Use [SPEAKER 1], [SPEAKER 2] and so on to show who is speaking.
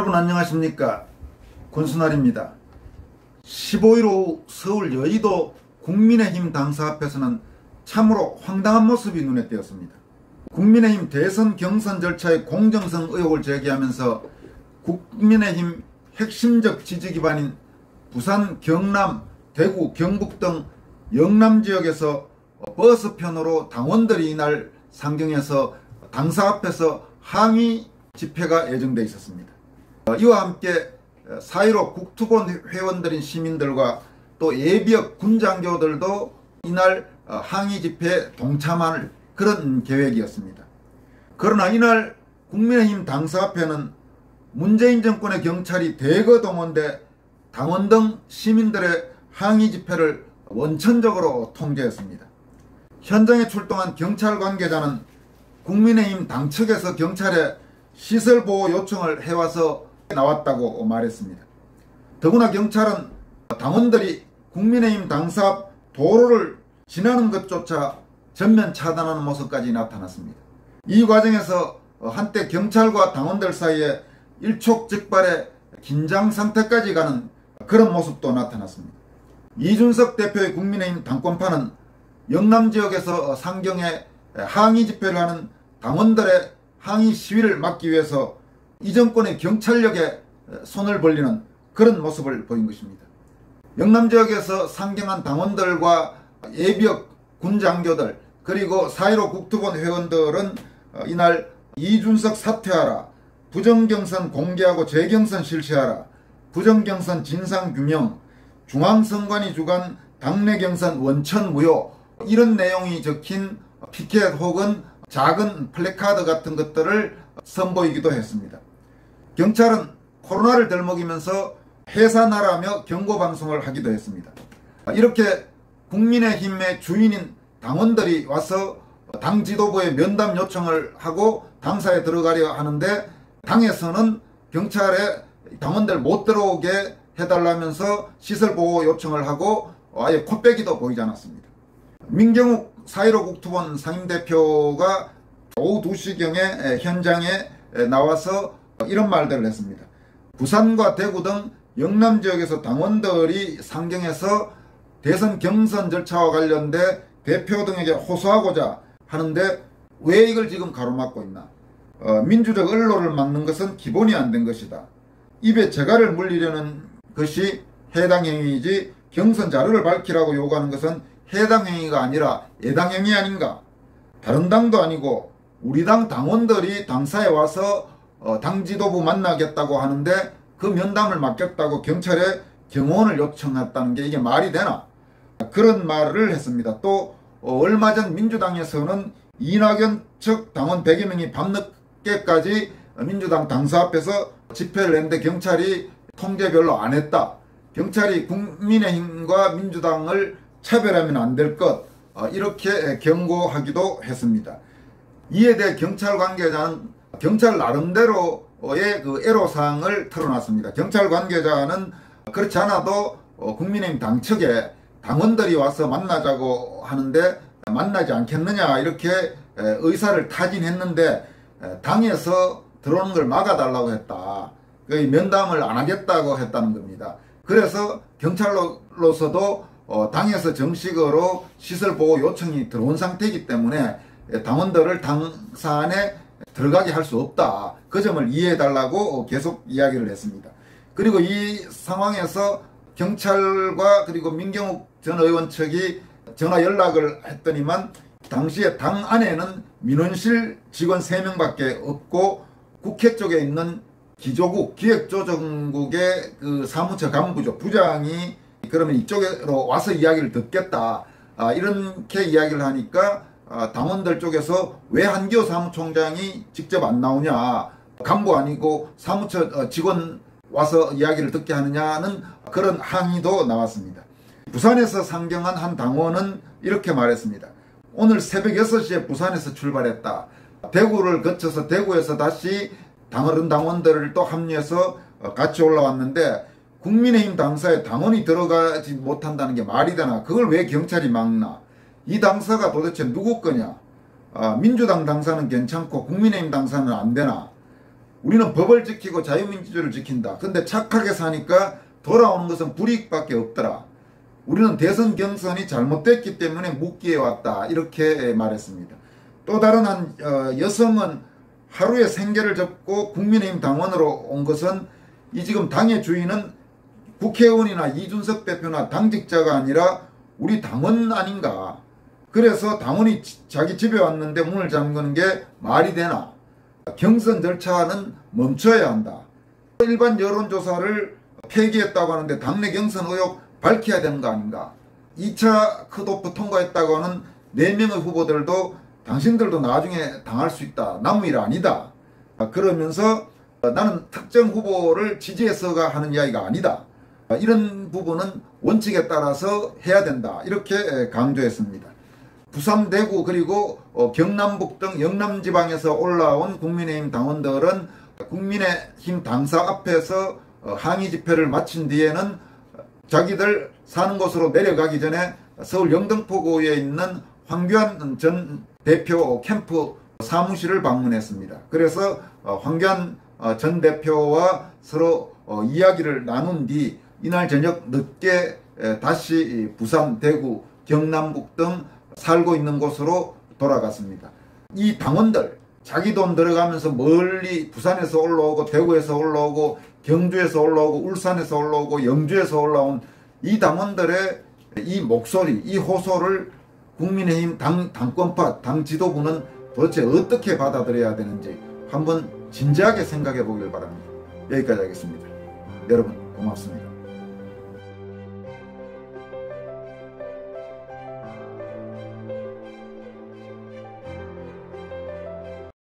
[SPEAKER 1] 여러분 안녕하십니까? 권순할입니다. 15일 오후 서울 여의도 국민의힘 당사 앞에서는 참으로 황당한 모습이 눈에 띄었습니다. 국민의힘 대선 경선 절차의 공정성 의혹을 제기하면서 국민의힘 핵심적 지지 기반인 부산, 경남, 대구, 경북 등 영남 지역에서 버스편으로 당원들이 이날 상경해서 당사 앞에서 항의 집회가 예정되어 있었습니다. 이와 함께 4.15 국토본 회원들인 시민들과 또 예비역 군장교들도 이날 항의 집회에 동참할 그런 계획이었습니다. 그러나 이날 국민의힘 당사 앞에는 문재인 정권의 경찰이 대거 동원돼 당원 등 시민들의 항의 집회를 원천적으로 통제했습니다. 현장에 출동한 경찰 관계자는 국민의힘 당 측에서 경찰에 시설보호 요청을 해와서 나왔다고 말했습니다. 더구나 경찰은 당원들이 국민의힘 당사 앞 도로를 지나는 것조차 전면 차단하는 모습까지 나타났습니다. 이 과정에서 한때 경찰과 당원들 사이에 일촉즉발의 긴장 상태까지 가는 그런 모습도 나타났습니다. 이준석 대표의 국민의힘 당권파는 영남 지역에서 상경에 항의 집회를 하는 당원들의 항의 시위를 막기 위해서 이 정권의 경찰력에 손을 벌리는 그런 모습을 보인 것입니다. 영남 지역에서 상경한 당원들과 예비역 군장교들 그리고 4.15 국토본 회원들은 이날 이준석 사퇴하라, 부정경선 공개하고 재경선 실시하라, 부정경선 진상규명, 중앙선관위 주관 당내 경선 원천 무효 이런 내용이 적힌 피켓 혹은 작은 플래카드 같은 것들을 선보이기도 했습니다. 경찰은 코로나를 들먹이면서 해산하라며 경고방송을 하기도 했습니다. 이렇게 국민의힘의 주인인 당원들이 와서 당 지도부에 면담 요청을 하고 당사에 들어가려 하는데 당에서는 경찰에 당원들 못 들어오게 해달라면서 시설보호 요청을 하고 아예 코빼기도 보이지 않았습니다. 민경욱 4.15 국토본 상임대표가 오후 2시경에 현장에 나와서 이런 말들을 했습니다. 부산과 대구 등 영남 지역에서 당원들이 상경해서 대선 경선 절차와 관련돼 대표 등에게 호소하고자 하는데 왜 이걸 지금 가로막고 있나? 민주적 언론을 막는 것은 기본이 안 된 것이다. 입에 재갈을 물리려는 것이 해당 행위이지 경선 자료를 밝히라고 요구하는 것은 해당 행위가 아니라 예당 행위 아닌가? 다른 당도 아니고 우리 당 당원들이 당사에 와서 당 지도부 만나겠다고 하는데 그 면담을 맡겼다고 경찰에 경호원을 요청했다는 게 이게 말이 되나? 그런 말을 했습니다. 또 얼마 전 민주당에서는 이낙연 측 당원 100여 명이 밤늦게까지 민주당 당사 앞에서 집회를 했는데 경찰이 통제 별로 안 했다. 경찰이 국민의힘과 민주당을 차별하면 안 될 것 이렇게 경고하기도 했습니다. 이에 대해 경찰 관계자는 경찰 나름대로의 그 애로사항을 털어놨습니다. 경찰 관계자는 그렇지 않아도 국민의힘 당 측에 당원들이 와서 만나자고 하는데 만나지 않겠느냐 이렇게 의사를 타진했는데 당에서 들어오는 걸 막아달라고 했다. 면담을 안 하겠다고 했다는 겁니다. 그래서 경찰로서도 당에서 정식으로 시설보호 요청이 들어온 상태이기 때문에 당원들을 당사 안에 들어가게 할 수 없다. 그 점을 이해해달라고 계속 이야기를 했습니다. 그리고 이 상황에서 경찰과 그리고 민경욱 전 의원 측이 전화 연락을 했더니만 당시에 당 안에는 민원실 직원 3명밖에 없고 국회 쪽에 있는 기조국, 기획조정국의 그 사무처 간부죠. 부장이 그러면 이쪽으로 와서 이야기를 듣겠다. 이렇게 이야기를 하니까 당원들 쪽에서 왜 한기호 사무총장이 직접 안 나오냐. 간부 아니고 사무처 직원 와서 이야기를 듣게 하느냐는 그런 항의도 나왔습니다. 부산에서 상경한 한 당원은 이렇게 말했습니다. 오늘 새벽 6시에 부산에서 출발했다. 대구를 거쳐서 대구에서 다시 다른 당원들을 또 합류해서 같이 올라왔는데 국민의힘 당사에 당원이 들어가지 못한다는 게 말이 되나? 그걸 왜 경찰이 막나? 이 당사가 도대체 누구 거냐? 민주당 당사는 괜찮고 국민의힘 당사는 안 되나? 우리는 법을 지키고 자유민주주의를 지킨다. 근데 착하게 사니까 돌아오는 것은 불이익밖에 없더라. 우리는 대선 경선이 잘못됐기 때문에 묵기에 왔다. 이렇게 말했습니다. 또 다른 한 여성은 하루에 생계를 접고 국민의힘 당원으로 온 것은 이 지금 당의 주인은 국회의원이나 이준석 대표나 당직자가 아니라 우리 당원 아닌가. 그래서 당원이 자기 집에 왔는데 문을 잠그는 게 말이 되나. 경선 절차는 멈춰야 한다. 일반 여론조사를 폐기했다고 하는데 당내 경선 의혹 밝혀야 되는 거 아닌가. 2차 컷오프 통과했다고 하는 4명의 후보들도 당신들도 나중에 당할 수 있다. 남의 일 아니다. 그러면서 나는 특정 후보를 지지해서가 하는 이야기가 아니다. 이런 부분은 원칙에 따라서 해야 된다. 이렇게 강조했습니다. 부산, 대구 그리고 경남북 등 영남지방에서 올라온 국민의힘 당원들은 국민의힘 당사 앞에서 항의 집회를 마친 뒤에는 자기들 사는 곳으로 내려가기 전에 서울 영등포구에 있는 황교안 전 대표 캠프 사무실을 방문했습니다. 그래서 황교안 전 대표와 서로 이야기를 나눈 뒤 이날 저녁 늦게 다시 부산, 대구, 경남북 등 살고 있는 곳으로 돌아갔습니다. 이 당원들 자기 돈 들어가면서 멀리 부산에서 올라오고 대구에서 올라오고 경주에서 올라오고 울산에서 올라오고 영주에서 올라온 이 당원들의 이 목소리, 이 호소를 국민의힘 당권파, 당 지도부는 도대체 어떻게 받아들여야 되는지 한번 진지하게 생각해 보길 바랍니다. 여기까지 하겠습니다. 여러분 고맙습니다.